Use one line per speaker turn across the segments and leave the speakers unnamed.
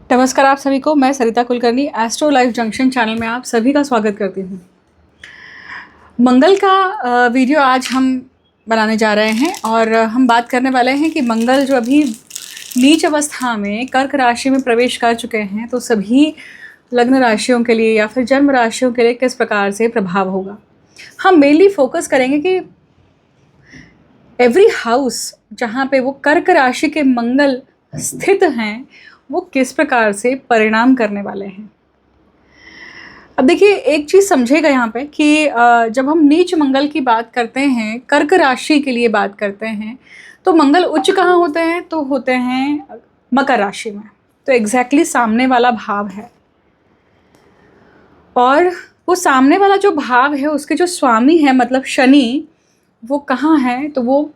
नमस्कार आप सभी को। मैं Sarita Kulkarni astro life junction channel में आप सभी का स्वागत करती हूँ। मंगल का वीडियो आज हम बनाने जा रहे हैं और हम बात करने वाले हैं कि मंगल जो अभी नीच अवस्था में कर्क राशि में प्रवेश कर चुके हैं तो सभी लग्न राशियों के लिए या फिर जन्म राशियों के लिए किस प्रकार से प्रभाव होगा। हम मेनली फोकस करेंगे कि एवरी हाउस जहाँ पे वो कर्क राशि के मंगल स्थित हैं वो किस प्रकार से परिणाम करने वाले हैं। अब देखिए, एक चीज़ समझेगा यहाँ पे कि जब हम नीच मंगल की बात करते हैं, कर्क राशि के लिए बात करते हैं, तो मंगल उच्च कहाँ होते हैं? तो होते हैं मकर राशि में। तो एग्जैक्टली सामने वाला भाव है, और वो सामने वाला जो भाव है उसके जो स्वामी है मतलब शनि, वो कहाँ है? तो वो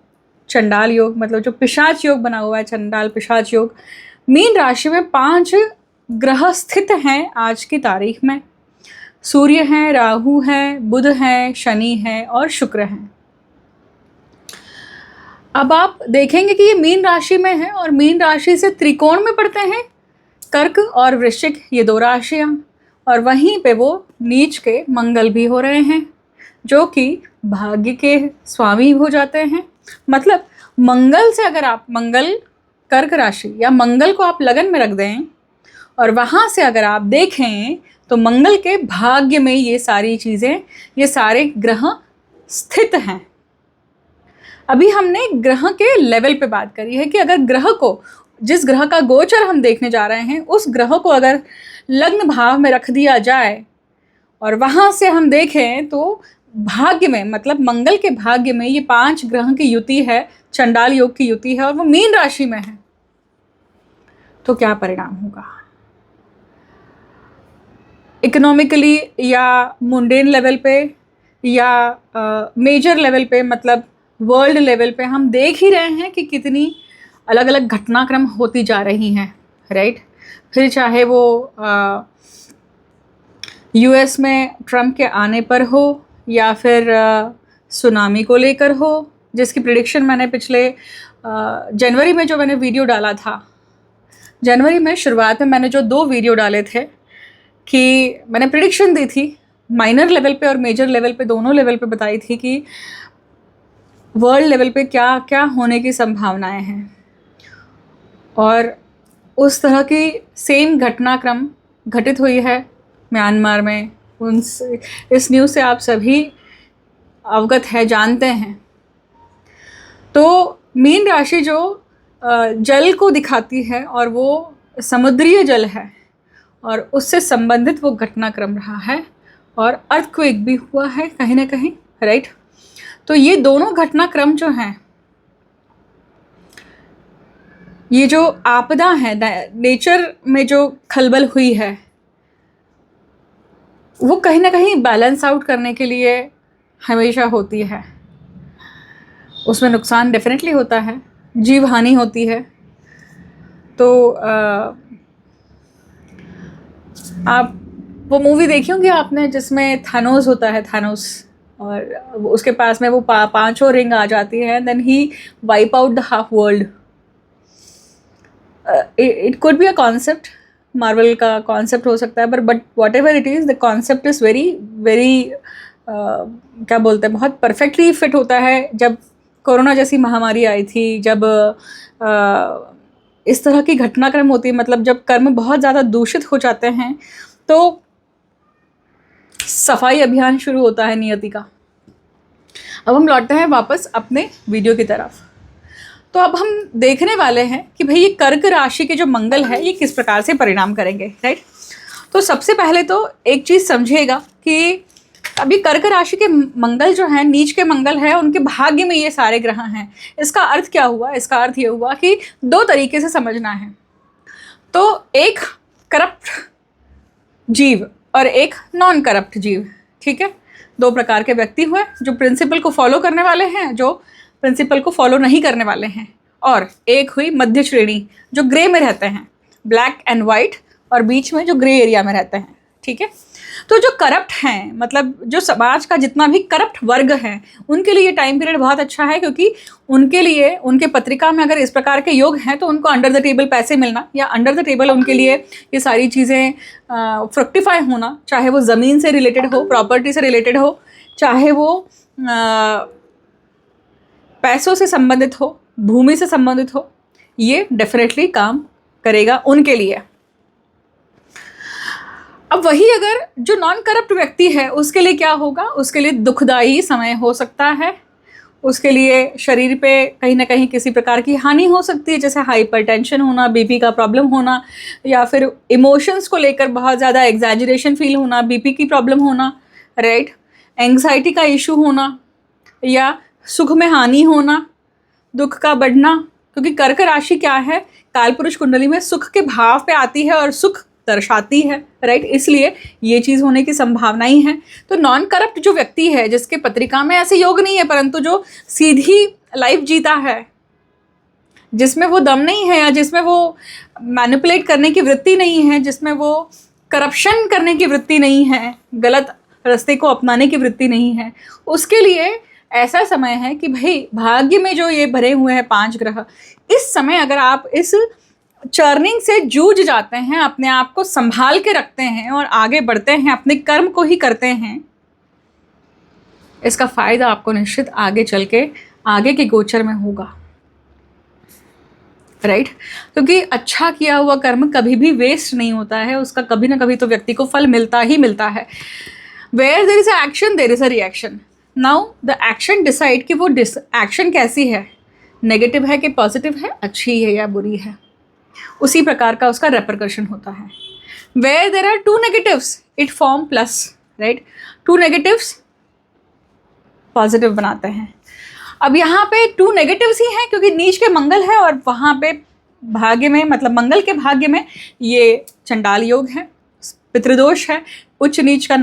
चंडाल योग, मतलब जो पिशाच योग बना हुआ है, चंडाल पिशाच योग, मीन राशि में 5 ग्रह स्थित हैं आज की तारीख में। सूर्य हैं, राहु हैं, बुध हैं, शनि हैं और शुक्र हैं। अब आप देखेंगे कि ये मीन राशि में है और मीन राशि से त्रिकोण में पड़ते हैं कर्क और वृश्चिक, ये 2 राशियां, और वहीं पे वो नीच के मंगल भी हो रहे हैं जो कि भाग्य के स्वामी हो जाते हैं। मतलब मंगल से अगर आप मंगल कर्क राशि या मंगल को आप लगन में रख दें और वहाँ से अगर आप देखें तो मंगल के भाग्य में ये सारी चीज़ें, ये सारे ग्रह स्थित हैं। अभी हमने ग्रह के लेवल पे बात करी है कि अगर ग्रह को, जिस ग्रह का गोचर हम देखने जा रहे हैं, उस ग्रह को अगर लग्न भाव में रख दिया जाए और वहाँ से हम देखें तो भाग्य में, मतलब मंगल के भाग्य में ये 5 ग्रह की युति है, चंडाल योग की युति है, और वो मीन राशि में है, तो क्या परिणाम होगा। इकोनॉमिकली या मुंडेन लेवल पे या मेजर लेवल पे, मतलब वर्ल्ड लेवल पे हम देख ही रहे हैं कि कितनी अलग अलग घटनाक्रम होती जा रही हैं, राइट। फिर चाहे वो यूएस में ट्रम्प के आने पर हो या फिर सुनामी को लेकर हो, जिसकी प्रिडिक्शन मैंने पिछले जनवरी में जो मैंने वीडियो डाला था, जनवरी में शुरुआत में मैंने जो 2 वीडियो डाले थे कि मैंने प्रिडिक्शन दी थी, माइनर लेवल पे और मेजर लेवल पे, दोनों लेवल पे बताई थी कि वर्ल्ड लेवल पे क्या क्या होने की संभावनाएं हैं, और उस तरह की सेम घटनाक्रम घटित हुई है म्यांमार में। इस न्यूज़ से आप सभी अवगत है, जानते हैं। तो मीन राशि जो जल को दिखाती है और वो समुद्रीय जल है और उससे संबंधित वो घटनाक्रम रहा है, और अर्थक्वेक भी हुआ है कहीं ना कहीं, राइट। तो ये दोनों घटनाक्रम जो हैं, ये जो आपदा है, नेचर में जो खलबल हुई है, वो कहीं ना कहीं बैलेंस आउट करने के लिए हमेशा होती है। उसमें नुकसान डेफिनेटली होता है, जीव हानि होती है। तो आप वो मूवी देखी होंगी आपने जिसमें थानोस होता है, थानोस, और उसके पास में वो 5 रिंग आ जाती है, देन ही wipe out the half world. It could be a concept, Marvel का कॉन्सेप्ट हो सकता है, but whatever it is, the concept is very very क्या बोलते हैं, बहुत परफेक्टली फिट होता है। जब कोरोना जैसी महामारी आई थी, जब इस तरह की घटनाक्रम होती है, मतलब जब कर्म बहुत ज़्यादा दूषित हो जाते हैं तो सफाई अभियान शुरू होता है नियति का। अब हम लौटते हैं वापस अपने वीडियो की तरफ। तो अब हम देखने वाले हैं कि भाई ये कर्क राशि के जो मंगल है ये किस प्रकार से परिणाम करेंगे, राइट। तो सबसे पहले तो एक चीज़ समझिएगा कि अभी कर्क राशि के मंगल जो हैं, नीच के मंगल है, उनके भाग्य में ये सारे ग्रह हैं। इसका अर्थ क्या हुआ? इसका अर्थ ये हुआ कि 2 तरीके से समझना है। तो एक करप्ट जीव और एक नॉन करप्ट जीव, ठीक है। 2 प्रकार के व्यक्ति हुए, जो प्रिंसिपल को फॉलो करने वाले हैं, जो प्रिंसिपल को फॉलो नहीं करने वाले हैं, और एक हुई मध्य श्रेणी जो ग्रे में रहते हैं, ब्लैक एंड वाइट, और बीच में जो ग्रे एरिया में रहते हैं, ठीक है। तो जो करप्ट हैं, मतलब जो समाज का जितना भी करप्ट वर्ग है, उनके लिए ये टाइम पीरियड बहुत अच्छा है, क्योंकि उनके लिए उनके पत्रिका में अगर इस प्रकार के योग हैं तो उनको अंडर द टेबल पैसे मिलना, या अंडर द टेबल उनके लिए ये सारी चीज़ें फ्रक्टिफाई होना, चाहे वो ज़मीन से रिलेटेड हो, प्रॉपर्टी से रिलेटेड हो, चाहे वो पैसों से संबंधित हो, भूमि से संबंधित हो, ये डेफिनेटली काम करेगा उनके लिए। अब वही अगर जो नॉन करप्ट व्यक्ति है उसके लिए क्या होगा, उसके लिए दुखदायी समय हो सकता है, उसके लिए शरीर पे कहीं ना कहीं किसी प्रकार की हानि हो सकती है, जैसे हाइपरटेंशन होना, बीपी का प्रॉब्लम होना, या फिर इमोशंस को लेकर बहुत ज़्यादा एग्जैजरेशन फील होना, बीपी की प्रॉब्लम होना, राइट, एंग्जाइटी का इशू होना, या सुख में हानि होना, दुख का बढ़ना, क्योंकि कर्क राशि क्या है, कालपुरुष कुंडली में सुख के भाव पे आती है और सुख दर्शाती है, राइट, इसलिए ये चीज़ होने की संभावनाएं हैं। तो नॉन करप्ट जो व्यक्ति है, जिसके पत्रिका में ऐसे योग नहीं है, परंतु जो सीधी लाइफ जीता है, जिसमें वो दम नहीं है, या जिसमें वो मैनिपुलेट करने की वृत्ति नहीं है, जिसमें वो करप्शन करने की वृत्ति नहीं है, गलत रास्ते को अपनाने की वृत्ति नहीं है, उसके लिए ऐसा समय है कि भाई भाग्य में जो ये भरे हुए हैं 5 ग्रह, इस समय अगर आप इस चर्निंग से जूझ जाते हैं, अपने आप को संभाल के रखते हैं और आगे बढ़ते हैं, अपने कर्म को ही करते हैं, इसका फायदा आपको निश्चित आगे चल के आगे के गोचर में होगा, राइट। क्योंकि अच्छा किया हुआ कर्म कभी भी वेस्ट नहीं होता है, उसका कभी ना कभी तो व्यक्ति को फल मिलता ही मिलता है। Where there is a action there is a reaction. Now the action decide कि वो एक्शन कैसी है, नेगेटिव है कि पॉजिटिव है, अच्छी है या बुरी है, उसी प्रकार का उसका रेपरकशन होता है। Where there are 2 negatives it form plus, right, 2 negatives positive बनाते हैं। अब यहाँ पे 2 नेगेटिव्स ही हैं, क्योंकि नीच के मंगल है और वहाँ पे भाग्य में, मतलब मंगल के भाग्य में ये चंडाल योग है, पितृदोष है, उच्च नीच का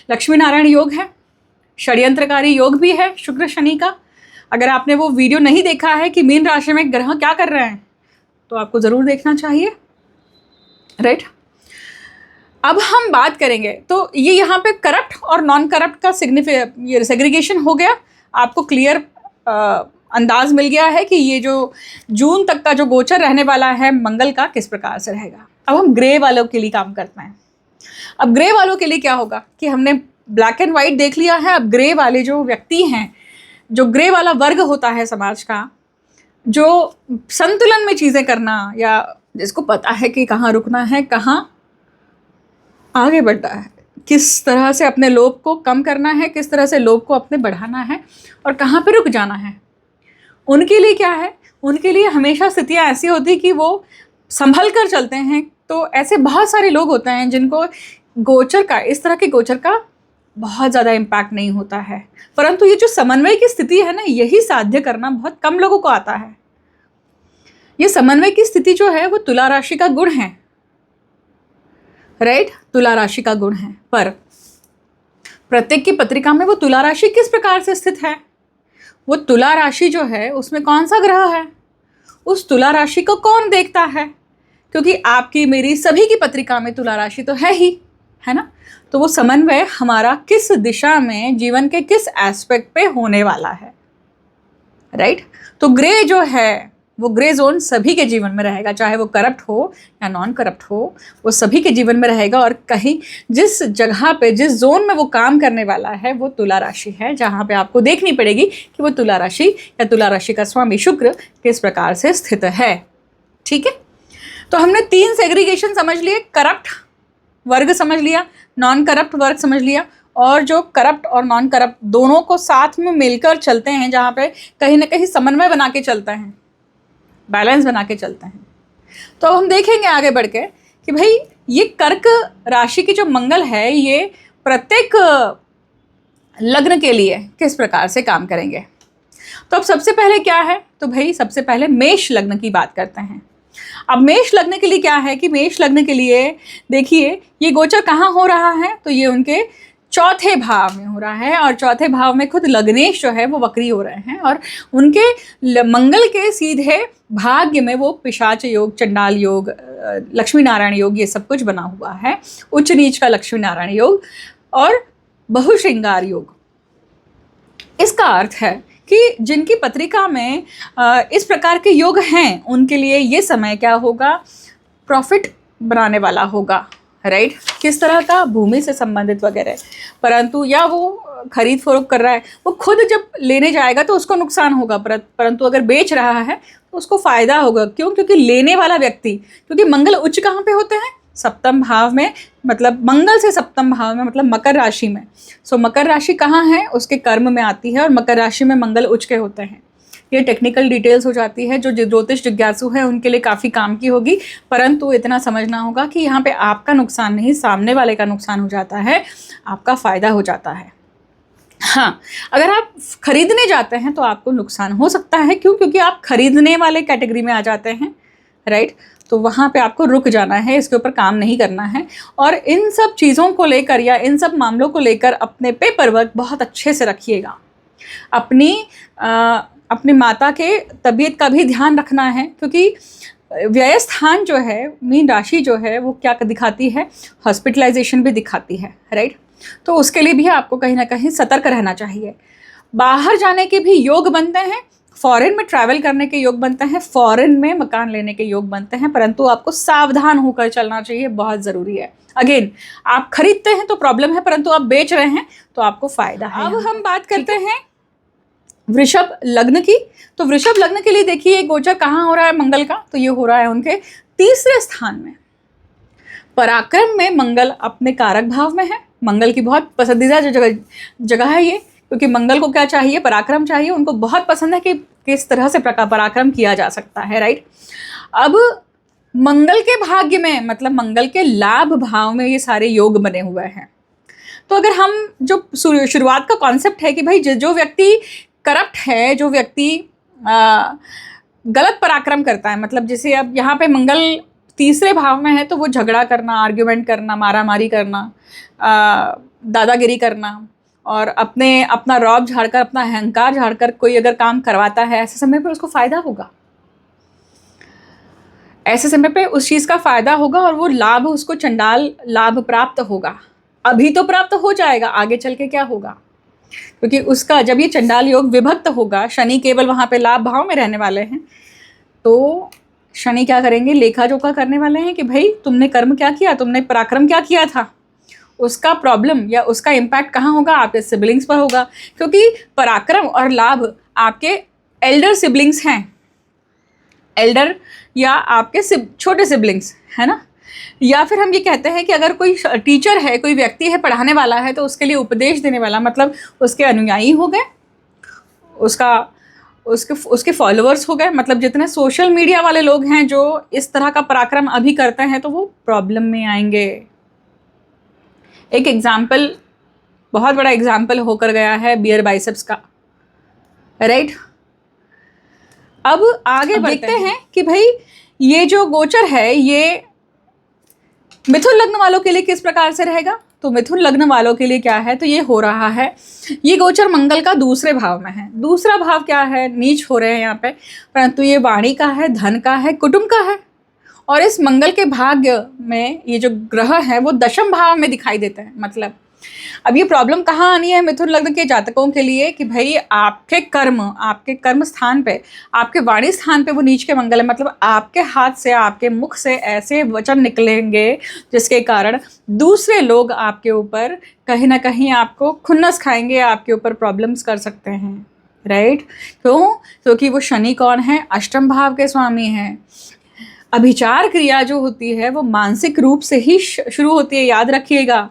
लक्ष्मी नारायण योग है, षड्यंत्रकारी योग भी है शुक्र शनि का। अगर आपने वो वीडियो नहीं देखा है कि मीन राशि में ग्रह क्या कर रहे हैं, तो आपको ज़रूर देखना चाहिए, राइट। अब हम बात करेंगे, तो ये यहाँ पे करप्ट और नॉन करप्ट का ये सेग्रीगेशन हो गया, आपको क्लियर अंदाज मिल गया है कि ये जो जून तक का जो गोचर रहने वाला है मंगल का, किस प्रकार से रहेगा। अब हम ग्रे वालों के लिए काम करते हैं। अब ग्रे वालों के लिए क्या होगा कि हमने ब्लैक एंड वाइट देख लिया है, अब ग्रे वाले जो व्यक्ति हैं, जो ग्रे वाला वर्ग होता है समाज का, जो संतुलन में चीज़ें करना, या जिसको पता है कि कहाँ रुकना है, कहाँ आगे बढ़ना है, किस तरह से अपने लोभ को कम करना है, किस तरह से लोभ को अपने बढ़ाना है, और कहाँ पे रुक जाना है, उनके लिए क्या है, उनके लिए हमेशा स्थितियाँ ऐसी होती कि वो संभल कर चलते हैं। तो ऐसे बहुत सारे लोग होते हैं जिनको गोचर का, इस तरह के गोचर का बहुत ज़्यादा इम्पैक्ट नहीं होता है, परंतु ये जो समन्वय की स्थिति है ना, यही साध्य करना बहुत कम लोगों को आता है। ये समन्वय की स्थिति जो है वो तुला राशि का गुण है, राइट, तुला राशि का गुण है। पर प्रत्येक की पत्रिका में वो तुला राशि किस प्रकार से स्थित है, वो तुला राशि जो है उसमें कौन सा ग्रह है, उस तुला राशि को कौन देखता है, क्योंकि आपकी मेरी सभी की पत्रिका में तुला राशि तो है ना। तो वो समन्वय हमारा किस दिशा में, जीवन के किस एस्पेक्ट पे होने वाला है, राइट। तो ग्रे जो है वो ग्रे जोन सभी के जीवन में रहेगा, चाहे वो करप्ट हो या नॉन करप्ट हो, वो सभी के जीवन में रहेगा। और कहीं जिस जगह पे, जिस जोन में वो काम करने वाला है, वो तुला राशि है, जहाँ पे आपको देखनी पड़ेगी कि वो तुला राशि या तुला राशि का स्वामी शुक्र किस प्रकार से स्थित है, ठीक है। तो हमने 3 सेग्रीगेशन समझ लिए, करप्ट वर्ग समझ लिया, नॉन करप्ट वर्ग समझ लिया, और जो करप्ट और नॉन करप्ट दोनों को साथ में मिलकर चलते हैं, जहाँ पे कहीं ना कहीं समन्वय बना के चलते हैं, बैलेंस बना के चलते हैं। तो अब हम देखेंगे आगे बढ़ के कि भाई ये कर्क राशि की जो मंगल है, ये प्रत्येक लग्न के लिए किस प्रकार से काम करेंगे। तो अब सबसे पहले क्या है, तो भाई सबसे पहले मेष लग्न की बात करते हैं। अब मेष लग्न के लिए क्या है कि मेष लग्न के लिए देखिए ये गोचर कहाँ हो रहा है, तो ये उनके चौथे भाव में हो रहा है, और चौथे भाव में खुद लग्नेश जो है वो वक्री हो रहे हैं, और उनके मंगल के सीधे भाग्य में वो पिशाच योग, चंडाल योग, लक्ष्मी नारायण योग ये सब कुछ बना हुआ है, उच्च नीच का लक्ष्मी नारायण योग और बहुश्रृंगार योग। इसका अर्थ है कि जिनकी पत्रिका में इस प्रकार के योग हैं उनके लिए ये समय क्या होगा, प्रॉफिट बनाने वाला होगा, राइट। किस तरह का, भूमि से संबंधित वगैरह। परंतु या वो खरीद फरोख्त कर रहा है, वो खुद जब लेने जाएगा तो उसको नुकसान होगा, परंतु अगर बेच रहा है तो उसको फायदा होगा। क्यों? क्योंकि लेने वाला व्यक्ति, क्योंकि मंगल उच्च कहाँ पे होते हैं, सप्तम भाव में, मतलब मंगल से सप्तम भाव में, मतलब मकर राशि में। सो मकर राशि कहाँ है, उसके कर्म में आती है और मकर राशि में मंगल उच्च के होते हैं। ये टेक्निकल डिटेल्स हो जाती है जो ज्योतिष जिज्ञासु है उनके लिए काफ़ी काम की होगी, परंतु इतना समझना होगा कि यहाँ पे आपका नुकसान नहीं, सामने वाले का नुकसान हो जाता है, आपका फ़ायदा हो जाता है। हाँ, अगर आप खरीदने जाते हैं तो आपको नुकसान हो सकता है। क्यों? क्योंकि आप खरीदने वाले कैटेगरी में आ जाते हैं, राइट। तो वहाँ पे आपको रुक जाना है, इसके ऊपर काम नहीं करना है। और इन सब चीज़ों को लेकर या इन सब मामलों को लेकर अपने पेपर वर्क बहुत अच्छे से रखिएगा। अपनी माता के तबीयत का भी ध्यान रखना है, क्योंकि व्यय स्थान जो है, मीन राशि जो है, वो क्या दिखाती है, हॉस्पिटलाइजेशन भी दिखाती है, राइट। तो उसके लिए भी आपको कहीं ना कहीं सतर्क रहना चाहिए। बाहर जाने के भी योग बनते हैं, फॉरेन में ट्रैवल करने के योग बनते हैं, फॉरेन में मकान लेने के योग बनते हैं, परंतु आपको सावधान होकर चलना चाहिए, बहुत ज़रूरी है। अगेन, आप खरीदते हैं तो प्रॉब्लम है, परंतु आप बेच रहे हैं तो आपको फ़ायदा है। अब हम बात करते हैं वृषभ लग्न की। तो वृषभ लग्न के लिए देखिए गोचर कहाँ हो रहा है मंगल का, तो ये हो रहा है उनके तीसरे स्थान में। पराक्रम में मंगल अपने कारक भाव में है। मंगल की बहुत पसंदीदा जगह है ये, क्योंकि मंगल को क्या चाहिए, पराक्रम चाहिए। उनको बहुत पसंद है कि किस तरह से पराक्रम किया जा सकता है, राइट। अब मंगल के भाग्य में, मतलब मंगल के लाभ भाव में ये सारे योग बने हुए हैं। तो अगर हम जो शुरुआत का कॉन्सेप्ट है कि भाई जो व्यक्ति करप्ट है, जो व्यक्ति गलत पराक्रम करता है, मतलब जैसे अब यहाँ पे मंगल तीसरे भाव में है तो वो झगड़ा करना, आर्ग्यूमेंट करना, मारामारी करना, दादागिरी करना और अपना रौब झाड़कर, अपना अहंकार झाड़कर कोई अगर काम करवाता है, ऐसे समय पे उसको फ़ायदा होगा, ऐसे समय पे उस चीज़ का फ़ायदा होगा और वो लाभ, उसको चंडाल लाभ प्राप्त होगा। अभी तो प्राप्त हो जाएगा, आगे चल के क्या होगा, क्योंकि उसका जब ये चंडाल योग विभक्त होगा, शनि केवल वहाँ पे लाभ भाव में रहने वाले हैं, तो शनि क्या करेंगे, लेखा जोखा करने वाले हैं कि भाई तुमने कर्म क्या किया, तुमने पराक्रम क्या किया था। उसका प्रॉब्लम या उसका इम्पैक्ट कहाँ होगा, आपके सिबलिंग्स पर होगा, क्योंकि पराक्रम और लाभ आपके एल्डर सिबलिंग्स हैं, एल्डर या आपके छोटे सिबलिंग्स है ना। या फिर हम ये कहते हैं कि अगर कोई टीचर है, कोई व्यक्ति है, पढ़ाने वाला है, तो उसके लिए उपदेश देने वाला, मतलब उसके अनुयायी हो गए, उसके फॉलोअर्स हो गए, मतलब जितने सोशल मीडिया वाले लोग हैं जो इस तरह का पराक्रम अभी करते हैं तो वो प्रॉब्लम में आएंगे। एक एग्जाम्पल, बहुत बड़ा एग्जाम्पल होकर गया है बियर बाइसेप्स का, राइट। अब आगे देखते हैं कि भाई ये जो गोचर है ये मिथुन लग्न वालों के लिए किस प्रकार से रहेगा। तो मिथुन लग्न वालों के लिए क्या है, तो ये हो रहा है, ये गोचर मंगल का दूसरे भाव में है। दूसरा भाव क्या है, नीच हो रहे हैं यहाँ पे, परंतु ये वाणी का है, धन का है, कुटुंब का है। और इस मंगल के भाग्य में ये जो ग्रह हैं वो दशम भाव में दिखाई देते हैं। मतलब अब ये प्रॉब्लम कहाँ आनी है मिथुन लग्न के जातकों के लिए कि भाई आपके कर्म स्थान पे, आपके वाणी स्थान पे वो नीच के मंगल है, मतलब आपके हाथ से, आपके मुख से ऐसे वचन निकलेंगे जिसके कारण दूसरे लोग आपके ऊपर कहीं ना कहीं आपको खुन्नस खाएंगे, आपके ऊपर प्रॉब्लम्स कर सकते हैं, राइट। क्यों? क्योंकि वो शनि कौन है, अष्टम भाव के स्वामी हैं। अभिचार क्रिया जो होती है वो मानसिक रूप से ही शुरू होती है, याद रखिएगा।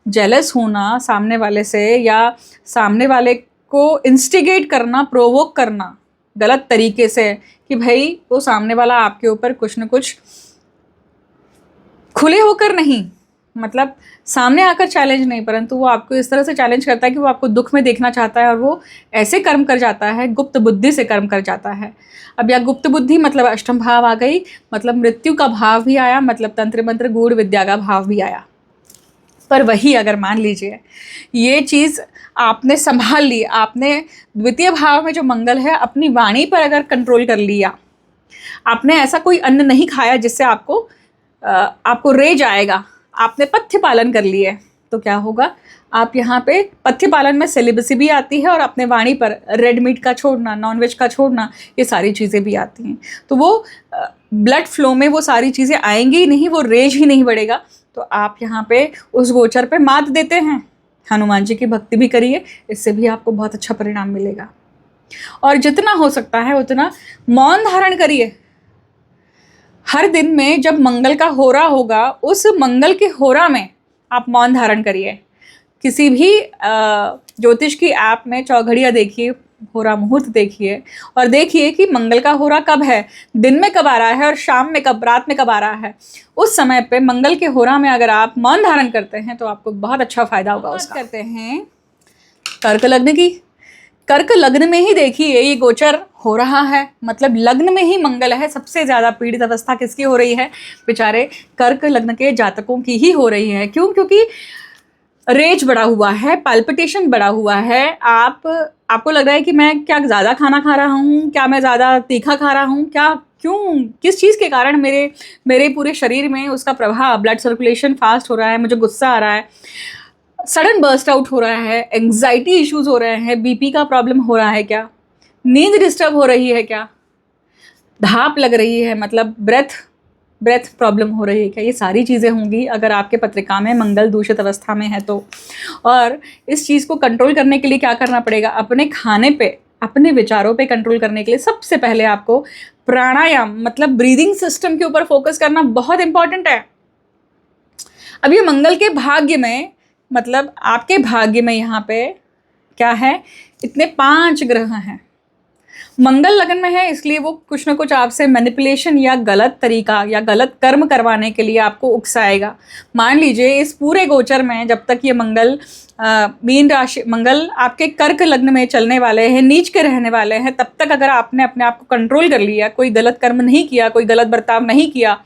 जेलस होना सामने वाले से या सामने वाले को इंस्टिगेट करना, प्रोवोक करना गलत तरीके से कि भाई वो सामने वाला आपके ऊपर कुछ न कुछ खुले होकर नहीं, मतलब सामने आकर चैलेंज नहीं, परंतु वो आपको इस तरह से चैलेंज करता है कि वो आपको दुख में देखना चाहता है और वो ऐसे कर्म कर जाता है, गुप्त बुद्धि से कर्म कर जाता है। अब या गुप्त बुद्धि मतलब अष्टम भाव आ गई, मतलब मृत्यु का भाव भी आया, मतलब तंत्र मंत्र गूढ़ विद्या का भाव भी आया। पर वही अगर मान लीजिए ये चीज़ आपने संभाल ली, आपने द्वितीय भाव में जो मंगल है अपनी वाणी पर अगर कंट्रोल कर लिया, आपने ऐसा कोई अन्न नहीं खाया जिससे आपको आपको रेज आएगा, आपने पथ्य पालन कर लिए तो क्या होगा, आप यहाँ पे पथ्य पालन में सेलिबसी भी आती है और अपने वाणी पर रेड मीट का छोड़ना, नॉनवेज का छोड़ना, ये सारी चीज़ें भी आती हैं। तो वो ब्लड फ्लो में वो सारी चीज़ें आएंगी ही नहीं, वो रेज ही नहीं बढ़ेगा। तो आप यहाँ पे उस गोचर पे मात देते हैं। हनुमान जी की भक्ति भी करिए, इससे भी आपको बहुत अच्छा परिणाम मिलेगा। और जितना हो सकता है उतना मौन धारण करिए। हर दिन में जब मंगल का होरा होगा, उस मंगल के होरा में आप मौन धारण करिए। किसी भी ज्योतिष की ऐप में चौघड़िया देखिए, होरा मुहूर्त देखिए और देखिए कि मंगल का होरा कब है, दिन में कब आ रहा है और शाम में कब, रात में कब आ रहा है। उस समय पे मंगल के होरा में अगर आप मौन धारण करते हैं तो आपको बहुत अच्छा फायदा होगा। उसका करते हैं कर्क लग्न की। कर्क लग्न में ही देखिए ये गोचर हो रहा है, मतलब लग्न में ही मंगल है। सबसे ज़्यादा पीड़ित अवस्था किसकी हो रही है, बेचारे कर्क लग्न के जातकों की ही हो रही है। क्यों? क्योंकि रेज बढ़ा हुआ है, पाल्पिटेशन बढ़ा हुआ है। आपको लग रहा है कि मैं क्या ज़्यादा खाना खा रहा हूँ, क्या मैं ज़्यादा तीखा खा रहा हूँ, क्या, क्यों, किस चीज़ के कारण मेरे पूरे शरीर में उसका प्रभाव, ब्लड सर्कुलेशन फास्ट हो रहा है, मुझे गुस्सा आ रहा है, सडन बर्स्ट आउट हो रहा है, एंग्जाइटी इश्यूज हो रहे हैं, बीपी का प्रॉब्लम हो रहा है क्या, नींद डिस्टर्ब हो रही है क्या, धाप लग रही है, मतलब ब्रेथ प्रॉब्लम हो रही है क्या, ये सारी चीज़ें होंगी अगर आपके पत्रिका में मंगल दूषित अवस्था में है तो। और इस चीज़ को कंट्रोल करने के लिए क्या करना पड़ेगा, अपने खाने पे, अपने विचारों पे कंट्रोल करने के लिए सबसे पहले आपको प्राणायाम, मतलब ब्रीदिंग सिस्टम के ऊपर फोकस करना बहुत इंपॉर्टेंट है। अब ये मंगल के भाग्य में, मतलब आपके भाग्य में यहाँ पे क्या है, इतने 5 ग्रह हैं। मंगल लगन में है, इसलिए वो कुछ ना कुछ आपसे मैनिपुलेशन या गलत तरीका या गलत कर्म करवाने के लिए आपको उकसाएगा। मान लीजिए इस पूरे गोचर में जब तक ये मंगल मीन राशि, मंगल आपके कर्क लग्न में चलने वाले हैं, नीच के रहने वाले हैं, तब तक अगर आपने अपने आप को कंट्रोल कर लिया, कोई गलत कर्म नहीं किया, कोई गलत बर्ताव नहीं किया,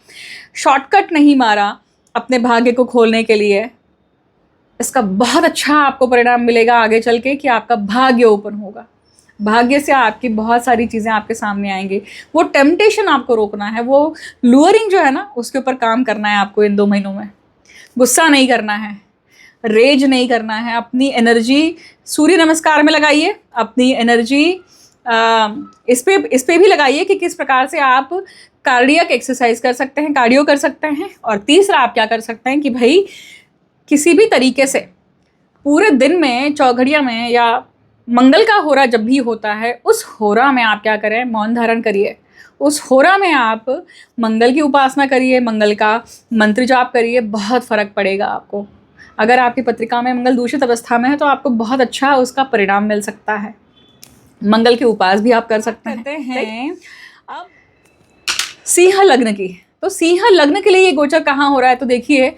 शॉर्टकट नहीं मारा अपने भाग्य को खोलने के लिए, इसका बहुत अच्छा आपको परिणाम मिलेगा आगे चल के कि आपका भाग्य ओपन होगा। भाग्य से आपकी बहुत सारी चीज़ें आपके सामने आएंगी। वो टेम्पटेशन आपको रोकना है, वो लुअरिंग जो है ना, उसके ऊपर काम करना है आपको इन 2 महीनों में। गुस्सा नहीं करना है, रेज नहीं करना है, अपनी एनर्जी सूर्य नमस्कार में लगाइए, अपनी एनर्जी इस पे भी लगाइए कि किस प्रकार से आप कार्डियक एक्सरसाइज कर सकते हैं, कार्डियो कर सकते हैं। और तीसरा आप क्या कर सकते हैं कि भाई किसी भी तरीके से पूरे दिन में चौघड़िया में या मंगल का होरा जब भी होता है, उस होरा में आप क्या करें, मौन धारण करिए। उस होरा में आप मंगल की उपासना करिए, मंगल का मंत्र जाप करिए, बहुत फ़र्क पड़ेगा आपको। अगर आपकी पत्रिका में मंगल दूषित अवस्था में है तो आपको बहुत अच्छा उसका परिणाम मिल सकता है। मंगल के उपास भी आप कर सकते हैं। अब सिंह लग्न की, तो सिंह लग्न के लिए ये गोचर कहाँ हो रहा है, तो देखिए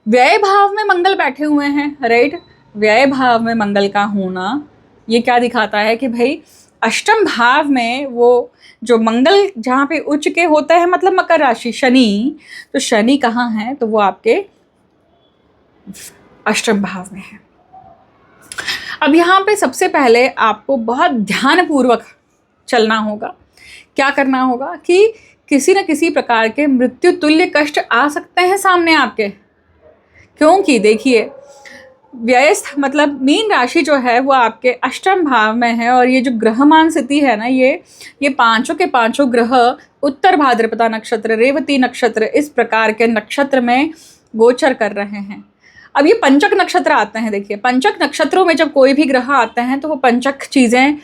व्यय भाव में मंगल बैठे हुए हैं, राइट। व्यय भाव में मंगल का होना ये क्या दिखाता है कि भाई अष्टम भाव में वो जो मंगल जहाँ पे उच्च के होता है, मतलब मकर राशि, शनि, तो शनि कहाँ है, तो वो आपके अष्टम भाव में है। अब यहाँ पे सबसे पहले आपको बहुत ध्यानपूर्वक चलना होगा। क्या करना होगा कि किसी न किसी प्रकार के मृत्यु तुल्य कष्ट आ सकते हैं सामने आपके, क्योंकि देखिए व्ययस्थ, मतलब मीन राशि जो है वो आपके अष्टम भाव में है। और ये जो ग्रहमान स्थिति है ना, ये पांचों के पांचों ग्रह उत्तर भाद्रपदा नक्षत्र, रेवती नक्षत्र, इस प्रकार के नक्षत्र में गोचर कर रहे हैं। अब ये पंचक नक्षत्र आते हैं। देखिए पंचक नक्षत्रों में जब कोई भी ग्रह आते हैं तो वो पंचक चीज़ें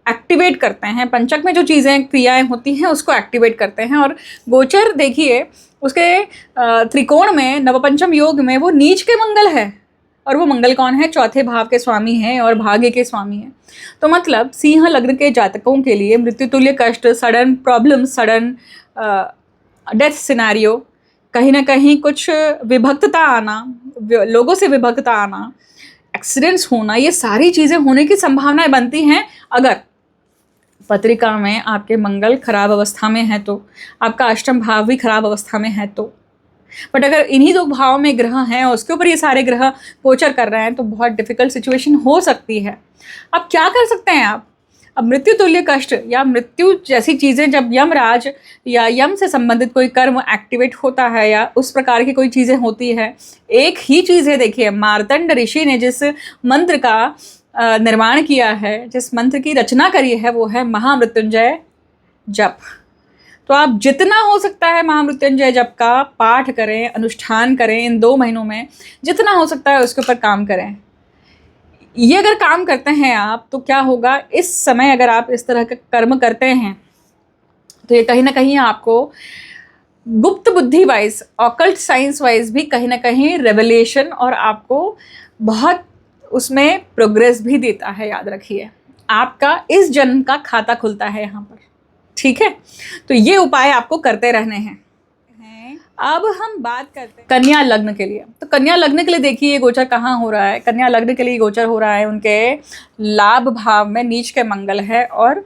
एक्टिवेट करते हैं, पंचक में जो चीज़ें क्रियाएं होती हैं उसको एक्टिवेट करते हैं। और गोचर देखिए उसके त्रिकोण में, नवपंचम योग में वो नीच के मंगल है, और वो मंगल कौन है, चौथे भाव के स्वामी हैं और भाग्य के स्वामी हैं। तो मतलब सिंह लग्न के जातकों के लिए मृत्यु तुल्य कष्ट, sudden problem, sudden death scenario, कहीं ना कहीं कुछ विभक्तता आना, लोगों से विभक्तता आना, एक्सीडेंट्स होना, ये सारी चीज़ें होने की संभावनाएं बनती हैं अगर पत्रिका में आपके मंगल खराब अवस्था में है तो, आपका अष्टम भाव भी खराब अवस्था में है तो। बट अगर इन्हीं 2 भाव में ग्रह हैं और उसके ऊपर ये सारे ग्रह गोचर कर रहे हैं तो बहुत डिफिकल्ट सिचुएशन हो सकती है। अब क्या कर सकते हैं आप, अब मृत्यु तुल्य कष्ट या मृत्यु जैसी चीज़ें जब यमराज या यम से संबंधित कोई कर्म एक्टिवेट होता है या उस प्रकार की कोई चीज़ें होती है, एक ही चीज़ है, देखिए मार्तंड ऋषि ने जिस मंत्र का निर्माण किया है, जिस मंत्र की रचना करी है, वो है महामृत्युंजय जप। तो आप जितना हो सकता है महामृत्युंजय जप का पाठ करें, अनुष्ठान करें, इन 2 महीनों में जितना हो सकता है उसके ऊपर काम करें। ये अगर काम करते हैं आप तो क्या होगा, इस समय अगर आप इस तरह के कर्म करते हैं तो ये कहीं ना कहीं आपको गुप्त बुद्धि वाइज, ऑकल्ट साइंस वाइज भी कहीं ना कहीं रेवलेशन और आपको बहुत उसमें प्रोग्रेस भी देता है। याद रखिए, आपका इस जन्म का खाता खुलता है यहाँ पर, ठीक है। तो ये उपाय आपको करते रहने हैं। अब हम बात करते हैं कन्या लग्न के लिए। तो कन्या लग्न के लिए देखिए ये गोचर कहाँ हो रहा है। कन्या लग्न के लिए गोचर हो रहा है उनके लाभ भाव में, नीच के मंगल है, और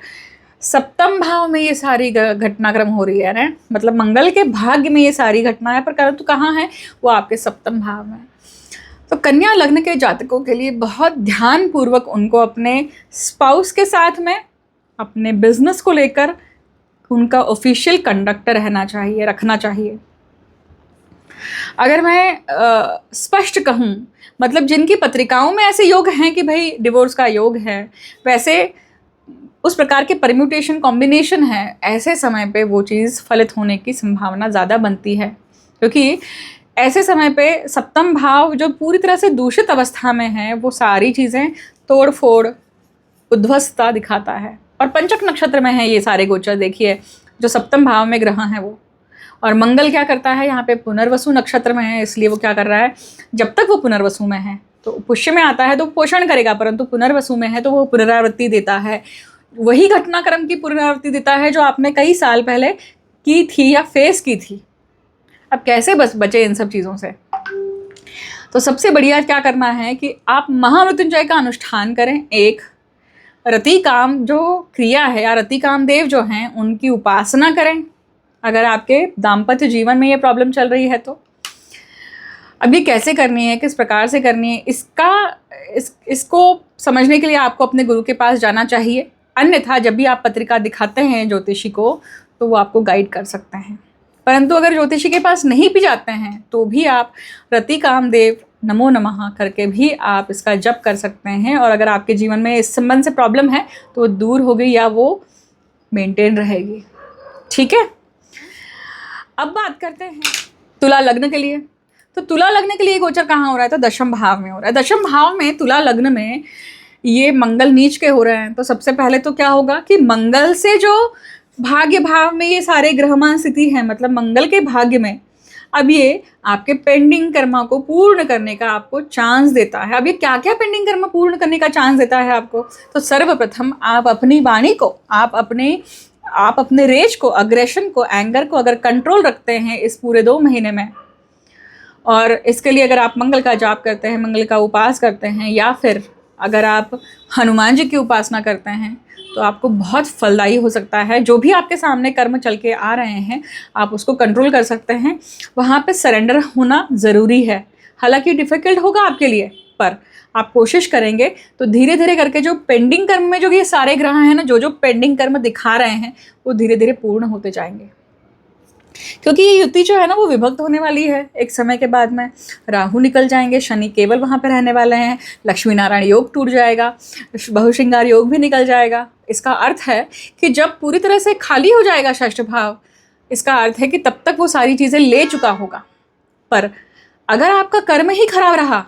सप्तम भाव में ये सारी घटनाक्रम हो रही है ना, मतलब मंगल के भाग्य में ये सारी घटनाएं, पर परंतु कहाँ है वो आपके सप्तम भाव में। तो कन्या लग्न के जातकों के लिए बहुत ध्यानपूर्वक उनको अपने स्पाउस के साथ में, अपने बिजनेस को लेकर उनका ऑफिशियल कंडक्ट रखना चाहिए। अगर मैं स्पष्ट कहूँ, मतलब जिनकी पत्रिकाओं में ऐसे योग हैं कि भाई डिवोर्स का योग है, वैसे उस प्रकार के परम्यूटेशन कॉम्बिनेशन है, ऐसे समय पे वो चीज़ फलित होने की संभावना ज़्यादा बनती है, क्योंकि ऐसे समय पे सप्तम भाव जो पूरी तरह से दूषित अवस्था में है, वो सारी चीज़ें तोड़ फोड़ उद्ध्वस्तता दिखाता है। और पंचक नक्षत्र में है ये सारे गोचर, देखिए जो सप्तम भाव में ग्रह हैं वो। और मंगल क्या करता है यहाँ पे, पुनर्वसु नक्षत्र में है, इसलिए वो क्या कर रहा है, जब तक वो पुनर्वसु में है तो पुष्य में आता है तो पोषण करेगा, परंतु पुनर्वसु में है तो वो पुनरावृत्ति देता है, वही घटनाक्रम की पुनरावृत्ति देता है जो आपने कई साल पहले की थी या फेस की थी। अब कैसे बचे इन सब चीज़ों से, तो सबसे बढ़िया क्या करना है कि आप महामृत्युंजय का अनुष्ठान करें। एक रति काम जो क्रिया है या रति काम देव जो हैं उनकी उपासना करें, अगर आपके दाम्पत्य जीवन में ये प्रॉब्लम चल रही है तो। अब ये कैसे करनी है, किस प्रकार से करनी है, इसको समझने के लिए आपको अपने गुरु के पास जाना चाहिए। अन्यथा जब भी आप पत्रिका दिखाते हैं ज्योतिषी को तो वो आपको गाइड कर सकते हैं, परंतु अगर ज्योतिषी के पास नहीं भी जाते हैं तो भी आप रति कामदेव नमो नमः करके भी आप इसका जप कर सकते हैं। और अगर आपके जीवन में इस संबंध से प्रॉब्लम है तो वो दूर होगी या वो मेंटेन रहेगी, ठीक है। अब बात करते हैं तुला लग्न के लिए। तो तुला लग्न के लिए गोचर कहाँ हो रहा है, तो दशम भाव में हो रहा है। दशम भाव में तुला लग्न में ये मंगल नीच के हो रहे हैं। तो सबसे पहले तो क्या होगा कि मंगल से जो भाग्य भाव में ये सारे ग्रहमान स्थिति है, मतलब मंगल के भाग्य में, अब ये आपके पेंडिंग कर्मा को पूर्ण करने का आपको चांस देता है। अब ये क्या क्या पेंडिंग कर्म पूर्ण करने का चांस देता है आपको, तो सर्वप्रथम आप अपनी वाणी को, आप अपने रेज को, अग्रेशन को, एंगर को अगर कंट्रोल रखते हैं इस पूरे 2 महीने में, और इसके लिए अगर आप मंगल का जाप करते हैं, मंगल का उपास करते हैं, या फिर अगर आप हनुमान जी की उपासना करते हैं, तो आपको बहुत फलदायी हो सकता है। जो भी आपके सामने कर्म चल के आ रहे हैं आप उसको कंट्रोल कर सकते हैं। वहाँ पे सरेंडर होना ज़रूरी है। हालांकि डिफ़िकल्ट होगा आपके लिए, पर आप कोशिश करेंगे तो धीरे धीरे करके जो पेंडिंग कर्म में जो ये सारे ग्रह हैं ना, जो पेंडिंग कर्म दिखा रहे हैं वो धीरे धीरे पूर्ण होते जाएंगे। क्योंकि ये युति जो है ना वो विभक्त होने वाली है एक समय के बाद में। राहु निकल जाएंगे, शनि केवल वहाँ पे रहने वाले हैं, लक्ष्मी नारायण योग टूट जाएगा, बहुश्रृंगार योग भी निकल जाएगा। इसका अर्थ है कि जब पूरी तरह से खाली हो जाएगा षष्ठ भाव, इसका अर्थ है कि तब तक वो सारी चीज़ें ले चुका होगा। पर अगर आपका कर्म ही खराब रहा,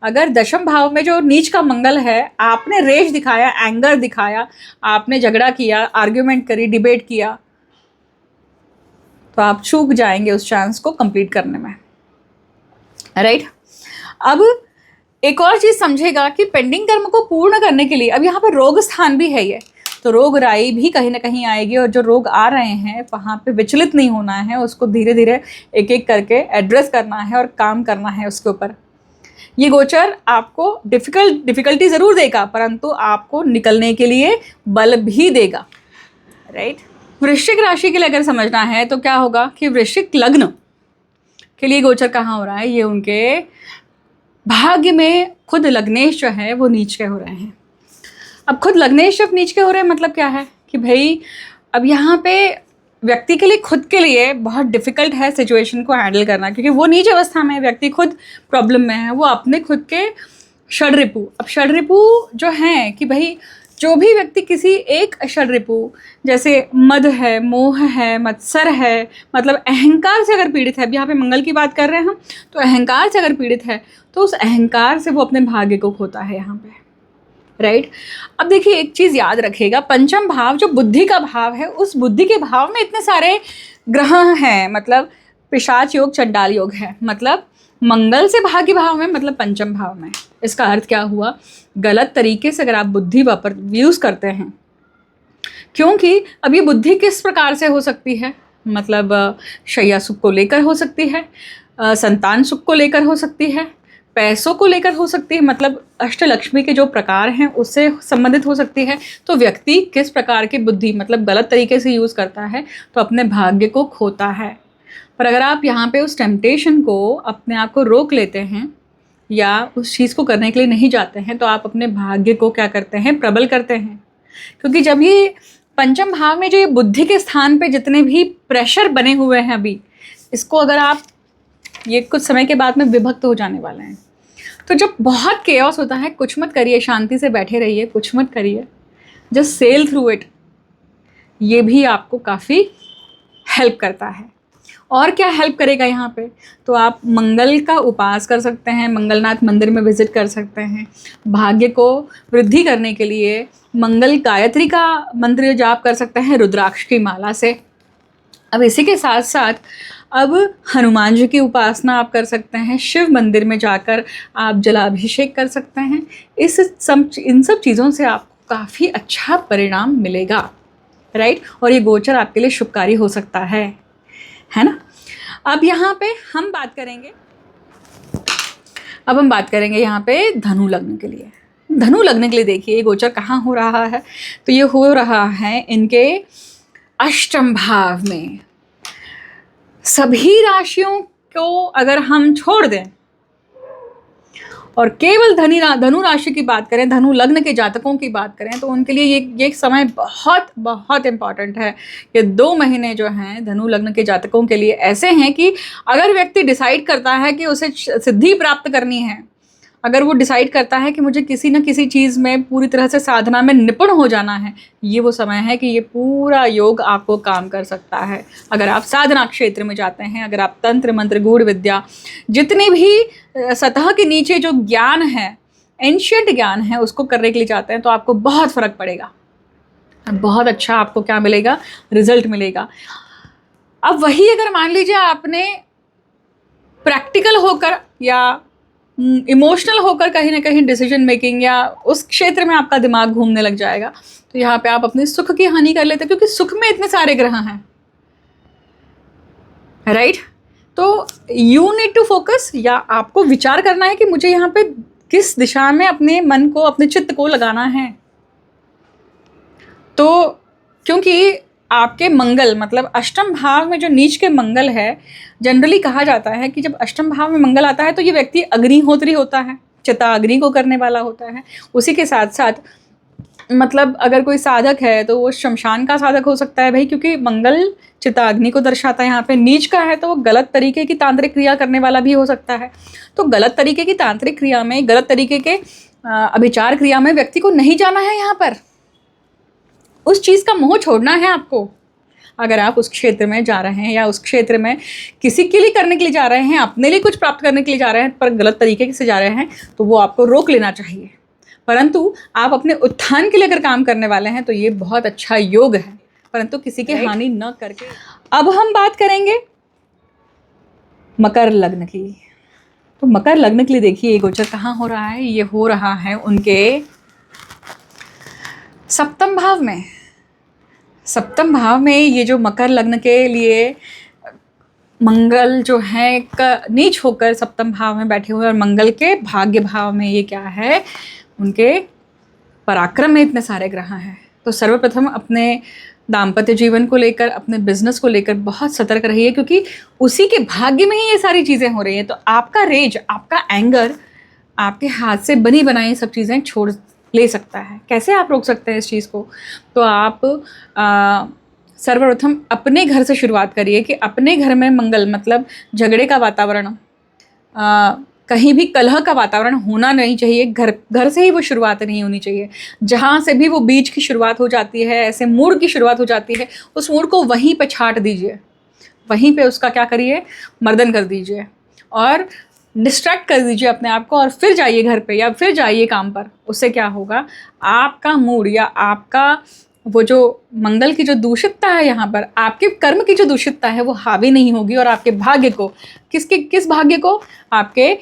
अगर दशम भाव में जो नीच का मंगल है, आपने रेज दिखाया, एंगर दिखाया, आपने झगड़ा किया, आर्ग्यूमेंट करी, डिबेट किया, तो आप चूक जाएंगे उस चांस को कंप्लीट करने में, राइट। अब एक और चीज़ समझेगा कि पेंडिंग कर्म को पूर्ण करने के लिए अब यहाँ पर रोग स्थान भी है ये, तो रोग राई भी कहीं ना कहीं आएगी, और जो रोग आ रहे हैं वहाँ पे विचलित नहीं होना है, उसको धीरे धीरे एक एक करके एड्रेस करना है और काम करना है उसके ऊपर। ये गोचर आपको डिफ़िकल्टी ज़रूर देगा, परंतु आपको निकलने के लिए बल भी देगा, राइट। वृश्चिक राशि के लिए अगर समझना है तो क्या होगा कि वृश्चिक लग्न के लिए गोचर कहाँ हो रहा है, ये उनके भाग्य में खुद लग्नेश जो है वो नीच के हो रहे हैं। अब खुद लग्नेश जब नीच के हो रहे हैं मतलब क्या है कि भाई अब यहाँ पे व्यक्ति के लिए, खुद के लिए बहुत डिफिकल्ट है सिचुएशन को हैंडल करना, क्योंकि वो नीच अवस्था में है, व्यक्ति खुद प्रॉब्लम में है, वो अपने खुद के षड्रिपु। अब षड्रिपु जो हैं कि भाई जो भी व्यक्ति किसी एक षड्रिपु जैसे मद है, मोह है, मत्सर है, मतलब अहंकार से अगर पीड़ित है, अब यहाँ पे मंगल की बात कर रहे हैं हम, तो अहंकार से अगर पीड़ित है तो उस अहंकार से वो अपने भाग्य को खोता है यहाँ पे, राइट। अब देखिए एक चीज़ याद रखिएगा, पंचम भाव जो बुद्धि का भाव है, उस बुद्धि के भाव में इतने सारे ग्रह हैं, मतलब पिशाच योग, चंडाल योग है, मतलब मंगल से भाग्य भाव में, मतलब पंचम भाव में। इसका अर्थ क्या हुआ, गलत तरीके से अगर आप बुद्धि यूज़ करते हैं, क्योंकि अब ये बुद्धि किस प्रकार से हो सकती है, मतलब शैया सुख को लेकर हो सकती है, संतान सुख को लेकर हो सकती है, पैसों को लेकर हो सकती है, मतलब अष्टलक्ष्मी के जो प्रकार हैं उससे संबंधित हो सकती है। तो व्यक्ति किस प्रकार की बुद्धि मतलब गलत तरीके से यूज़ करता है तो अपने भाग्य को खोता है। पर अगर आप यहाँ पे उस टेम्पटेशन को, अपने आप को रोक लेते हैं या उस चीज़ को करने के लिए नहीं जाते हैं, तो आप अपने भाग्य को क्या करते हैं, प्रबल करते हैं। क्योंकि जब ये पंचम भाव में जो ये बुद्धि के स्थान पे जितने भी प्रेशर बने हुए हैं अभी, इसको अगर आप, ये कुछ समय के बाद में विभक्त हो जाने वाले हैं। तो जब बहुत केओस होता है, कुछ मत करिए, शांति से बैठे रहिए, कुछ मत करिए, जस्ट सेल थ्रू इट। ये भी आपको काफ़ी हेल्प करता है। और क्या हेल्प करेगा यहाँ पे, तो आप मंगल का उपास कर सकते हैं, मंगलनाथ मंदिर में विजिट कर सकते हैं। भाग्य को वृद्धि करने के लिए मंगल गायत्री का मंत्र जाप कर सकते हैं रुद्राक्ष की माला से। अब इसी के साथ साथ अब हनुमान जी की उपासना आप कर सकते हैं, शिव मंदिर में जाकर आप जलाभिषेक कर सकते हैं। इन सब चीज़ों से आपको काफ़ी अच्छा परिणाम मिलेगा, राइट। और ये गोचर आपके लिए शुभकारी हो सकता है ना। अब यहाँ पे हम बात करेंगे यहाँ पे धनु लग्न के लिए। धनु लग्न के लिए देखिए गोचर कहाँ हो रहा है, तो ये हो रहा है इनके अष्टम भाव में। सभी राशियों को अगर हम छोड़ दें और केवल धनु राशि की बात करें, धनु लग्न के जातकों की बात करें, तो उनके लिए ये समय बहुत बहुत इम्पॉर्टेंट है। ये 2 महीने जो हैं धनु लग्न के जातकों के लिए ऐसे हैं कि अगर व्यक्ति डिसाइड करता है कि उसे सिद्धि प्राप्त करनी है, अगर वो डिसाइड करता है कि मुझे किसी न किसी चीज़ में पूरी तरह से साधना में निपुण हो जाना है, ये वो समय है कि ये पूरा योग आपको काम कर सकता है। अगर आप साधना क्षेत्र में जाते हैं, अगर आप तंत्र मंत्र गूढ़ विद्या, जितने भी सतह के नीचे जो ज्ञान है, एंशिएंट ज्ञान है, उसको करने के लिए जाते हैं, तो आपको बहुत फ़र्क पड़ेगा, बहुत अच्छा आपको क्या मिलेगा, रिजल्ट मिलेगा। अब वही अगर मान लीजिए आपने प्रैक्टिकल होकर या इमोशनल होकर कहीं ना कहीं डिसीजन मेकिंग या उस क्षेत्र में आपका दिमाग घूमने लग जाएगा, तो यहाँ पे आप अपने सुख की हानि कर लेते हैं, क्योंकि सुख में इतने सारे ग्रह हैं, राइट। तो यू नीड टू फोकस, या आपको विचार करना है कि मुझे यहाँ पे किस दिशा में अपने मन को, अपने चित्त को लगाना है। तो क्योंकि आपके मंगल मतलब अष्टम भाव में जो नीच के मंगल है, जनरली कहा जाता है कि जब अष्टम भाव में मंगल आता है तो ये व्यक्ति अग्निहोत्री होता है, चिता अग्नि को करने वाला होता है। उसी के साथ साथ मतलब अगर कोई साधक है तो वो शमशान का साधक हो सकता है भाई, क्योंकि मंगल चिता अग्नि को दर्शाता है। यहाँ पे नीच का है तो वो गलत तरीके की तांत्रिक क्रिया करने वाला भी हो सकता है। तो गलत तरीके की तांत्रिक क्रिया में, गलत तरीके के अभिचार क्रिया में व्यक्ति को नहीं जाना है। यहाँ पर उस चीज़ का मोह छोड़ना है आपको। अगर आप उस क्षेत्र में जा रहे हैं या उस क्षेत्र में किसी के लिए करने के लिए जा रहे हैं, अपने लिए कुछ प्राप्त करने के लिए जा रहे हैं, पर गलत तरीके से जा रहे हैं, तो वो आपको रोक लेना चाहिए। परंतु आप अपने उत्थान के लिए अगर काम करने वाले हैं तो ये बहुत अच्छा योग है, परंतु किसी की हानि न करके। अब हम बात करेंगे मकर लग्न की। तो मकर लग्न के लिए देखिए ये गोचर कहाँ हो रहा है, ये हो रहा है उनके सप्तम भाव में। सप्तम भाव में ये जो मकर लग्न के लिए मंगल जो है नीच होकर सप्तम भाव में बैठे हुए, और मंगल के भाग्य भाव में ये क्या है, उनके पराक्रम में इतने सारे ग्रह हैं। तो सर्वप्रथम अपने दाम्पत्य जीवन को लेकर, अपने बिजनेस को लेकर बहुत सतर्क रहिए, क्योंकि उसी के भाग्य में ही ये सारी चीज़ें हो रही हैं। तो आपका रेज, आपका एंगर, आपके हाथ से बनी बनाई सब चीज़ें ले सकता है। कैसे आप रोक सकते हैं इस चीज़ को? तो आप सर्वप्रथम अपने घर से शुरुआत करिए कि अपने घर में मंगल मतलब झगड़े का वातावरण, कहीं भी कलह का वातावरण होना नहीं चाहिए। घर से ही वो शुरुआत नहीं होनी चाहिए। जहाँ से भी वो बीज की शुरुआत हो जाती है, ऐसे मूड की शुरुआत हो जाती है, उस मूड को वहीं पे छाट दीजिए, वहीं पे उसका क्या करिए, मर्दन कर दीजिए और डिस्ट्रैक्ट कर दीजिए अपने आप को, और फिर जाइए घर पे या फिर जाइए काम पर। उससे क्या होगा, आपका मूड या आपका वो जो मंगल की जो दूषितता है यहाँ पर, आपके कर्म की जो दूषितता है वो हावी नहीं होगी, और आपके भाग्य को, किस भाग्य को, आपके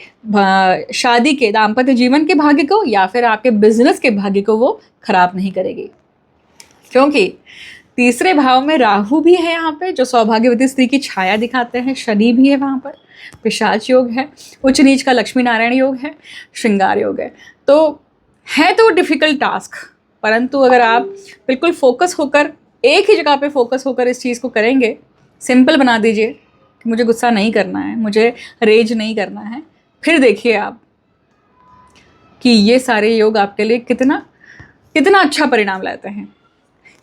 शादी के, दाम्पत्य जीवन के भाग्य को या फिर आपके बिजनेस के भाग्य को वो खराब नहीं करेगी। क्योंकि तीसरे भाव में राहु भी है यहाँ पे, जो सौभाग्यवती स्त्री की छाया दिखाते हैं। शनि भी है वहाँ पर, पिशाच योग है, उच्च नीच का लक्ष्मी नारायण योग है, श्रृंगार योग है। तो डिफ़िकल्ट टास्क, परंतु अगर आप बिल्कुल फोकस होकर, एक ही जगह पे फोकस होकर इस चीज़ को करेंगे, सिंपल बना दीजिए कि मुझे गुस्सा नहीं करना है, मुझे रेज नहीं करना है, फिर देखिए आप कि ये सारे योग आपके लिए कितना अच्छा परिणाम लाते हैं।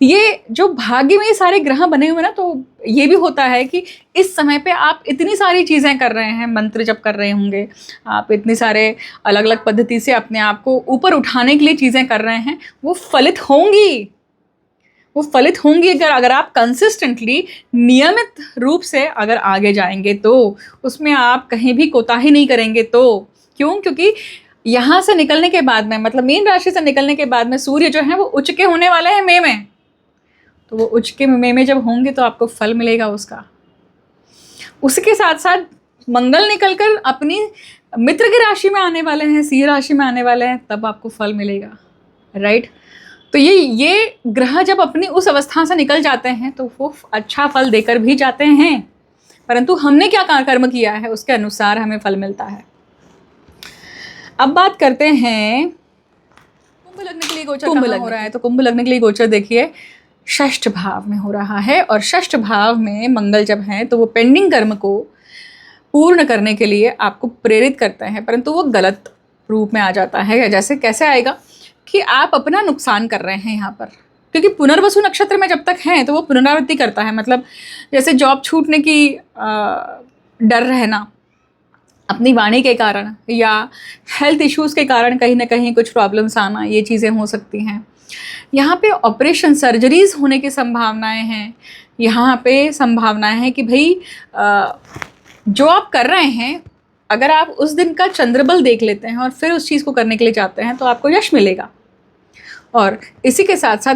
ये जो भाग्य में ये सारे ग्रह बने हुए ना, तो ये भी होता है कि इस समय पे आप इतनी सारी चीज़ें कर रहे हैं, मंत्र जप कर रहे होंगे, आप इतनी सारे अलग अलग पद्धति से अपने आप को ऊपर उठाने के लिए चीज़ें कर रहे हैं, वो फलित होंगी अगर आप कंसिस्टेंटली, नियमित रूप से अगर आगे जाएंगे, तो उसमें आप कहीं भी कोताही नहीं करेंगे। तो क्योंकि यहाँ से निकलने के बाद में, मतलब मीन राशि से निकलने के बाद में सूर्य जो है वो उच्च के होने वाले हैं मई में। तो वो उच्च के मई में जब होंगे तो आपको फल मिलेगा उसका। उसके साथ साथ मंगल निकलकर अपनी मित्र की राशि में आने वाले हैं, सिंह राशि में आने वाले हैं, तब आपको फल मिलेगा, राइट। तो ये ग्रह जब अपनी उस अवस्था से निकल जाते हैं तो वो अच्छा फल देकर भी जाते हैं, परंतु हमने क्या कर्म किया है उसके अनुसार हमें फल मिलता है। अब बात करते हैं कुंभ लग्न के लिए गोचर कहाँ हो रहा है। तो कुंभ लग्न के लिए गोचर देखिए षष्ठ भाव में हो रहा है, और षष्ठ भाव में मंगल जब है तो वो पेंडिंग कर्म को पूर्ण करने के लिए आपको प्रेरित करते हैं, परंतु वो गलत रूप में आ जाता है। जैसे कैसे आएगा कि आप अपना नुकसान कर रहे हैं यहाँ पर, क्योंकि पुनर्वसु नक्षत्र में जब तक हैं तो वो पुनरावृत्ति करता है। मतलब जैसे जॉब छूटने की डर रहना अपनी वाणी के कारण, या हेल्थ इश्यूज़ के कारण कहीं ना कहीं कुछ प्रॉब्लम्स आना, ये चीज़ें हो सकती हैं। यहाँ पे ऑपरेशन, सर्जरीज होने की संभावनाएं हैं। यहाँ पे संभावनाएं हैं कि भाई जो आप कर रहे हैं, अगर आप उस दिन का चंद्रबल देख लेते हैं और फिर उस चीज़ को करने के लिए जाते हैं तो आपको यश मिलेगा। और इसी के साथ साथ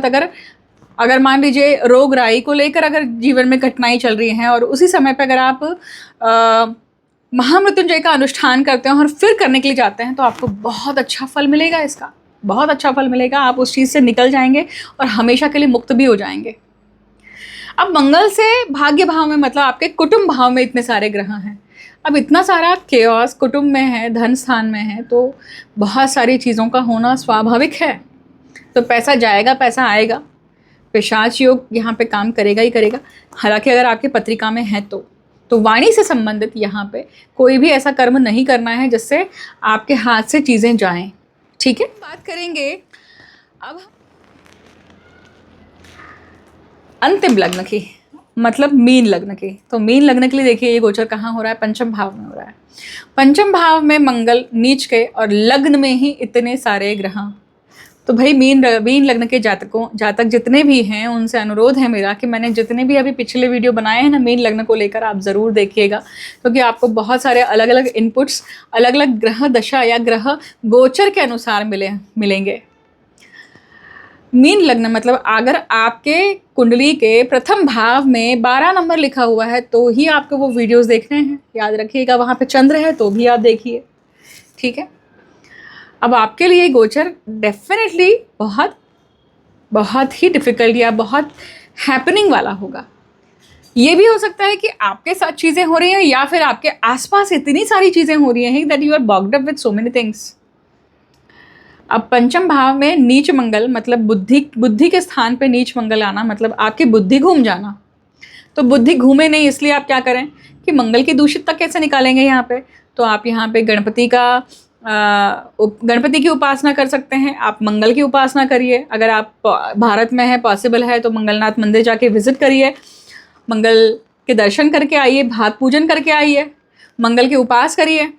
अगर मान लीजिए रोग राई को लेकर अगर जीवन में कठिनाई चल रही है, और उसी समय पर अगर आप महामृत्युंजय का अनुष्ठान करते हैं और फिर करने के लिए जाते हैं, तो आपको बहुत अच्छा फल मिलेगा, इसका बहुत अच्छा फल मिलेगा। आप उस चीज़ से निकल जाएंगे और हमेशा के लिए मुक्त भी हो जाएंगे। अब मंगल से भाग्य भाव में, मतलब आपके कुटुंब भाव में इतने सारे ग्रह हैं। अब इतना सारा केओस कुटुंब में है, धन स्थान में है, तो बहुत सारी चीज़ों का होना स्वाभाविक है। तो पैसा जाएगा, पैसा आएगा। पिशाच योग यहाँ पे काम करेगा ही करेगा। हालांकि अगर आपकी पत्रिका में है तो वाणी से संबंधित यहाँ पे कोई भी ऐसा कर्म नहीं करना है जिससे आपके हाथ से चीज़ें जाएं, ठीक है। बात करेंगे अब अंतिम लग्न की, मतलब मीन लग्न की। तो मीन लग्न के लिए देखिए ये गोचर कहाँ हो रहा है, पंचम भाव में हो रहा है। पंचम भाव में मंगल नीच के, और लग्न में ही इतने सारे ग्रह। तो भाई मीन लग्न के जातक जितने भी हैं उनसे अनुरोध है मेरा कि मैंने जितने भी अभी पिछले वीडियो बनाए हैं ना मीन लग्न को लेकर, आप ज़रूर देखिएगा, क्योंकि आपको बहुत सारे अलग अलग इनपुट्स, अलग अलग ग्रह दशा या ग्रह गोचर के अनुसार मिलेंगे। मीन लग्न मतलब अगर आपके कुंडली के प्रथम भाव में 12 नंबर लिखा हुआ है तो ही आपको वो वीडियोस देखने हैं, याद रखिएगा। वहाँ पे चंद्र है तो भी आप देखिए, ठीक है। अब आपके लिए गोचर डेफिनेटली बहुत ही डिफ़िकल्ट या बहुत हैपनिंग वाला होगा। ये भी हो सकता है कि आपके साथ चीज़ें हो रही हैं, या फिर आपके आसपास इतनी सारी चीज़ें हो रही हैं that you are boxed up with so many things. अब पंचम भाव में नीच मंगल, मतलब बुद्धि के स्थान पे नीच मंगल आना, मतलब आपकी बुद्धि घूम जाना। तो बुद्धि घूमे नहीं, इसलिए आप क्या करें कि मंगल की दूषितता कैसे निकालेंगे यहाँ पे। तो आप यहाँ पे गणपति का गणपति की उपासना कर सकते हैं, आप मंगल की उपासना करिए। अगर आप भारत में है, पॉसिबल है, तो मंगलनाथ मंदिर जाके विजिट करिए, मंगल के दर्शन करके आइए, भात पूजन करके आइए, मंगल के उपास करिए।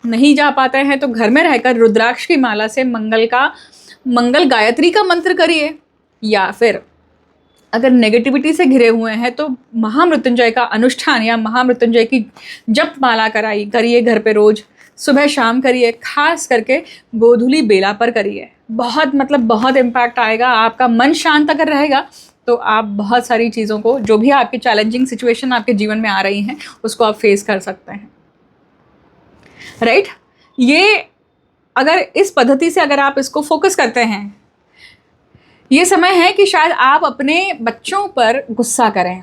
नहीं जा पाते हैं तो घर में रहकर रुद्राक्ष की माला से मंगल गायत्री का मंत्र करिए, या फिर अगर नेगेटिविटी से घिरे हुए हैं तो महामृत्युंजय का अनुष्ठान या महामृत्युंजय की जप माला करिए घर पे रोज, सुबह शाम करिए, खास करके गोधूली बेला पर करिए। बहुत इम्पैक्ट आएगा, आपका मन शांत अगर रहेगा तो आप बहुत सारी चीज़ों को, जो भी आपकी चैलेंजिंग सिचुएशन आपके जीवन में आ रही हैं, उसको आप फेस कर सकते हैं, राइट। ये अगर इस पद्धति से अगर आप इसको फोकस करते हैं, ये समय है कि शायद आप अपने बच्चों पर गुस्सा करें,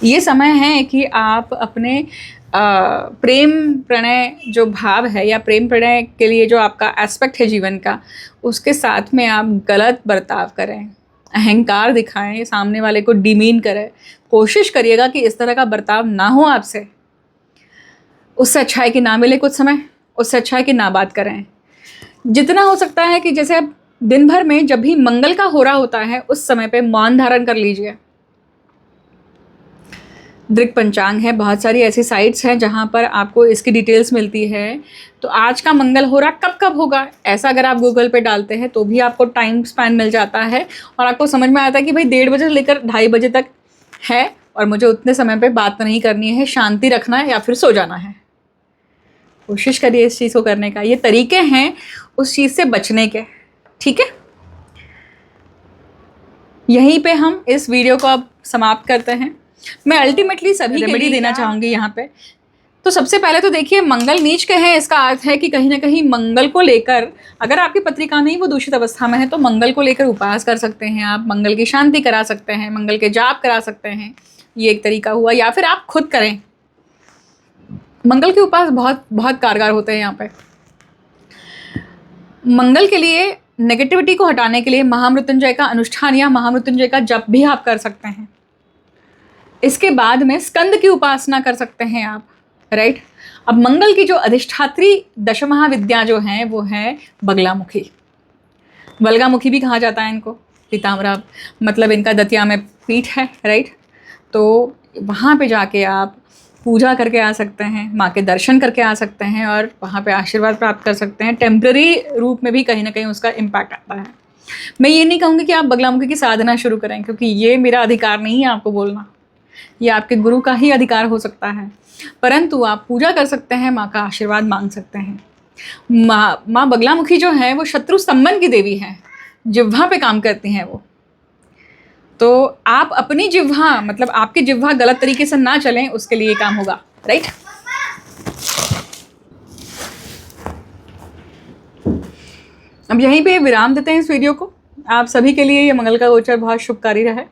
ये समय है कि आप अपने प्रेम प्रणय जो भाव है या प्रेम प्रणय के लिए जो आपका एस्पेक्ट है जीवन का, उसके साथ में आप गलत बर्ताव करें, अहंकार दिखाएं, सामने वाले को डिमीन करें। कोशिश करिएगा कि इस तरह का बर्ताव ना हो आपसे। उससे अच्छा है कि ना मिले कुछ समय, उससे अच्छा है कि ना बात करें। जितना हो सकता है कि जैसे आप दिन भर में जब भी मंगल का हो रहा होता है उस समय पे मौन धारण कर लीजिए। दृक पंचांग है, बहुत सारी ऐसी साइट्स हैं जहाँ पर आपको इसकी डिटेल्स मिलती है। तो आज का मंगल हो रहा कब कब होगा, ऐसा अगर आप गूगल पे डालते हैं तो भी आपको टाइम स्पैन मिल जाता है और आपको समझ में आता है कि भाई 1:30 बजे से लेकर 2:30 बजे तक है और मुझे उतने समय पे बात नहीं करनी है, शांति रखना है या फिर सो जाना है। कोशिश करिए इस चीज़ को करने का। ये तरीके हैं उस चीज़ से बचने के, ठीक है। यहीं पे हम इस वीडियो को अब समाप्त करते हैं। मैं अल्टीमेटली सभी रेमेडी देना चाहूँगी यहाँ पे। तो सबसे पहले तो देखिए, मंगल नीच के हैं, इसका अर्थ है कि कहीं ना कहीं मंगल को लेकर, अगर आपकी पत्रिका नहीं वो दूषित अवस्था में है तो मंगल को लेकर उपास कर सकते हैं आप, मंगल की शांति करा सकते हैं, मंगल के जाप करा सकते हैं, ये एक तरीका हुआ। या फिर आप खुद करें, मंगल के उपास बहुत बहुत कारगर होते हैं यहाँ पे। मंगल के लिए नेगेटिविटी को हटाने के लिए महामृत्युंजय का अनुष्ठान या महामृत्युंजय का जप भी आप कर सकते हैं। इसके बाद में स्कंद की उपासना कर सकते हैं आप, राइट। अब मंगल की जो अधिष्ठात्री दशमहाविद्या जो हैं वो है बगलामुखी, बलगामुखी भी कहा जाता है इनको, पीताम्बरा मतलब इनका दतिया में पीठ है, राइट। तो वहाँ पे जाके आप पूजा करके आ सकते हैं, माँ के दर्शन करके आ सकते हैं और वहाँ पे आशीर्वाद प्राप्त कर सकते हैं। टेम्पररी रूप में भी कहीं ना कहीं उसका इम्पैक्ट आता है। मैं ये नहीं कहूँगी कि आप बगलामुखी की साधना शुरू करें, क्योंकि ये मेरा अधिकार नहीं है आपको बोलना, ये आपके गुरु का ही अधिकार हो सकता है। परंतु आप पूजा कर सकते हैं, माँ का आशीर्वाद मांग सकते हैं। माँ बगलामुखी जो है वो शत्रु स्तंभन की देवी है, जिह्वा पे काम करती हैं वो। तो आप अपनी जिह्वा, मतलब आपकी जिह्वा गलत तरीके से ना चलें, उसके लिए काम होगा, राइट। अब यहीं पे विराम देते हैं इस वीडियो को। आप सभी के लिए ये मंगल का गोचर बहुत शुभकारी रहे।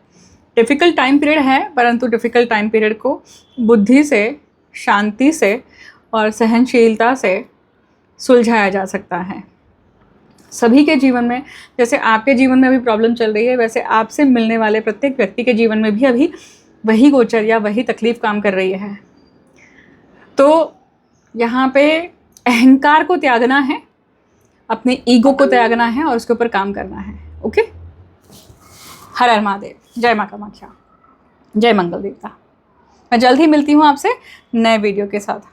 डिफ़िकल्ट टाइम पीरियड है, परंतु डिफ़िकल्ट टाइम पीरियड को बुद्धि से, शांति से और सहनशीलता से सुलझाया जा सकता है। सभी के जीवन में, जैसे आपके जीवन में अभी प्रॉब्लम चल रही है, वैसे आपसे मिलने वाले प्रत्येक व्यक्ति के जीवन में भी अभी वही गोचर या वही तकलीफ काम कर रही है। तो यहाँ पे अहंकार को त्यागना है, अपने ईगो को त्यागना है और उसके ऊपर काम करना है, ओके। हर हर महादेव, जय माँ कामाख्या, जय मंगल देवता। मैं जल्द ही मिलती हूँ आपसे नए वीडियो के साथ।